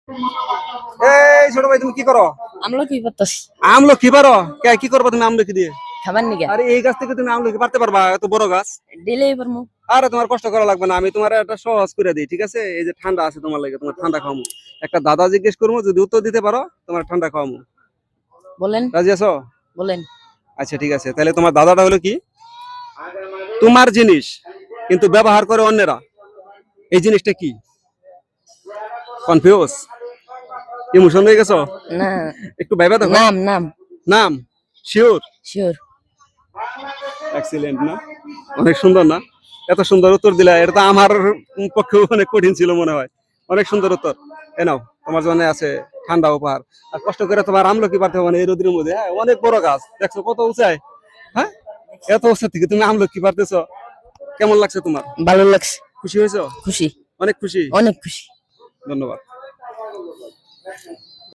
এই ছোট ভাই তুমি কি করো? আমলকি পারতাছি। আমলকি পারো? কি করবা তুমি আমলকি দিয়ে? খাবার নিগে। আরে এই গাছ থেকে তুমি আমলকি পারতে পারবা? এত বড় গাছ। দিলেই পারমু। আরে তোমার কষ্ট করা লাগবে না, আমি তোমার একটা সহজ করে দিই, ঠিক আছে? এই যে ঠান্ডা আছে তোমার লাগে, তোমার ঠান্ডা খাওয়ামু। একটা দাদা জিজ্ঞেস করবো, যদি উত্তর দিতে পারো তোমার ঠান্ডা খাওয়ামু। বলেন। রাজি আছো? বলেন। আচ্ছা ঠিক আছে, তাহলে তোমার দাদাটা হলো কি, তোমার জিনিস কিন্তু ব্যবহার করে অন্যেরা, এই জিনিসটা কি? কনফিউজ, ইমোশন হয়ে গেছো? না। একটু ভাইবা দেখো। নাম নাম নাম? শিওর? শিওর। এক্সিলেন্ট না? অনেক সুন্দর না? এত সুন্দর উত্তর দিলা, এটা তো আমার পক্ষে অনেক কঠিন ছিল মনে হয়। অনেক সুন্দর উত্তর। এ নাও তোমার জন্য আছে ঠান্ডা উপহার। আর কষ্ট করে তোমার আমলকি পারতে হবে না এই রোদের মধ্যে। হ্যাঁ, অনেক বড় গাছ, দেখছো কত উঁচায়? হ্যাঁ, এত উঁচা থেকে তুমি আমলকি পারতেছো, কেমন লাগছে তোমার? ভালো লাগছে। খুশি হয়েছো? খুশি। অনেক খুশি। অনেক খুশি। ধন্যবাদ।